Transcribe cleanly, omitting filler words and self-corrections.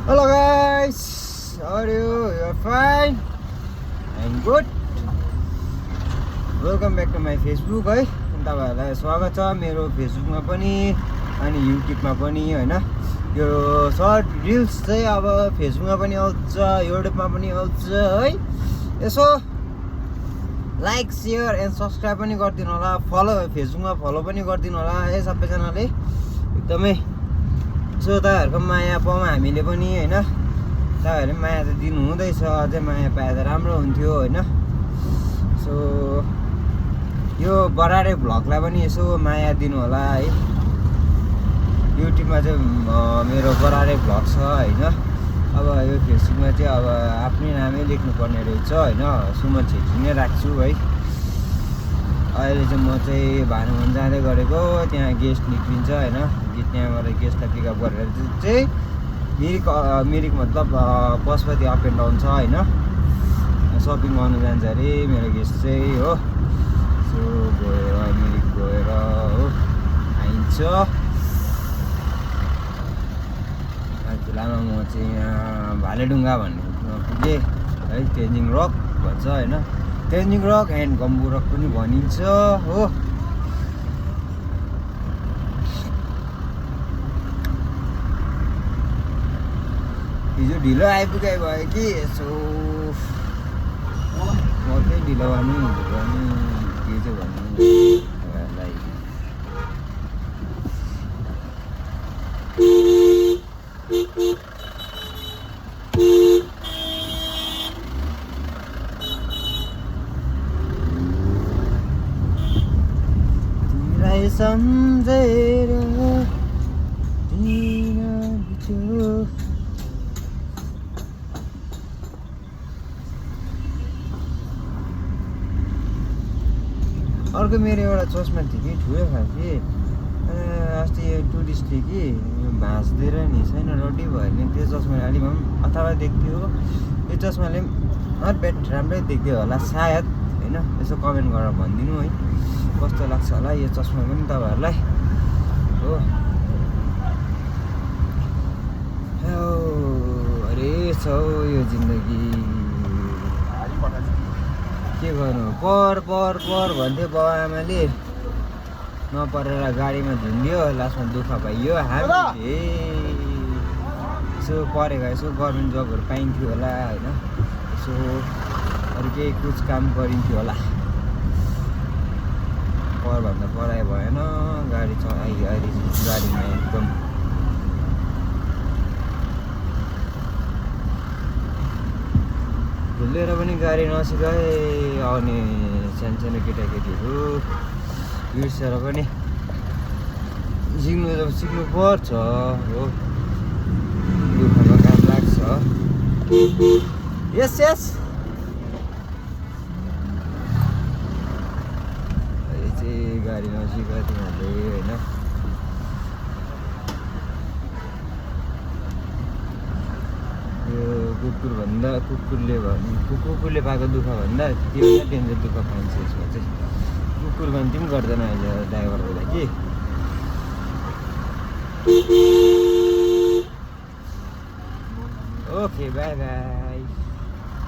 Hello guys, how are you? You are fine? I'm good. Welcome back to my Facebook है. तपाईहरुलाई स्वागत छ मेरो फेसबुकमा पनि अनि युट्युबमा पनि हैन. यो सर्ट रिल्स चाहिँ अब फेसबुकमा पनि आउँछ, युट्युबमा पनि आउँछ है. यसो लाइक, शेयर एन्ड सब्स्क्राइब पनि गरिदिनु होला. फलो फेसबुकमा फलो पनि गरिदिनु होला है सबैजनाले. एकदमै सो तपाईहरुको माया पाउँ हामीले पनि हैन. तपाईहरुले माया त दिनु हुँदैछ, अझै माया पाए त राम्रो हुन्थ्यो हैन. सो यो बरारे भ्लगलाई पनि यसो माया दिनु होला है. युट्युबमा चाहिँ मेरो बरारे भ्लग छ हैन. अब यो फेसबुकमा चाहिँ अब आफ्नै नामै लेख्नु पर्ने रहेछ हैन. सुमन छेत्री नै राख्छु है. अहिले चाहिँ म चाहिँ भानुवन जाँदै गरेको, त्यहाँ गेस्ट निक्लिन्छ हैन. त्यहाँबाट गेस्टलाई पिकअप गरेर चाहिँ मिरिक मतलब पशुपति अप एन्ड डाउन छ हैन. सपिङ गर्नु जान्छ अरे मेरो गेस्ट चाहिँ हो. सो गएर मिरिक गएर हो आइन्छ. फिलहालमा म चाहिँ यहाँ भालेढुङ्गा भन्ने पुगेँ है. तेन्जिङ रक भन्छ हैन. तेन्जिङ रक एन्ड गम्बु रक पनि भनिन्छ हो. हिजो ढिलो आइपुगे भयो कि यसो म चाहिँ ढिलो गर्नु के चाहिँ भन्नु तपाईँहरूलाई. तिमीलाई सम्झेर दिन बित्यो. अर्को मेरो एउटा चस्मा थियो कि ठुलो खालके. अस्ति यो टुरिस्टले कि भाँच्दिएर नि छैन रड्डी भयो नि त्यो चस्माले अलिक भए पनि अथवा देख्थ्यो. यो चस्माले पनि नट ब्याड राम्रै देख्थ्यो होला सायद होइन. यसो कमेन्ट गरेर भनिदिनु है कस्तो लाग्छ होला यो चस्मा पनि तपाईँहरूलाई हो. अरे छ यो जिन्दगी के गर्नु. पर भन्थ्यो बाउ आमाले, नपरेर गाडीमा झुन्डियो, लास्टमा दुःख पाइयो हामीले. यसो परेको यसो गभर्मेन्ट जबहरू पाइन्थ्यो होला होइन. यसो अरू केही कुछ काम गरिन्थ्यो होला. भन्दा पढाइ भएन. गाडी चलाइ अहिले गाडीमा एकदम भुलेर पनि गाडी नसिकाए आउने सानो केटाकेटीहरू बिर्सेर पनि सिक्नु पर्छ हो. दुःखमा काम लाग्छ. यस अहिले चाहिँ गाडी नसिका तिमीहरूले होइन. कुकुरले पाएको दुःख भन्दा त्यो डेन्जर दुःख पाइन्छ यसमा चाहिँ. कुकुर गन्ती पनि गर्दैन अहिले ड्राइभरहरूलाई कि. Okay by by.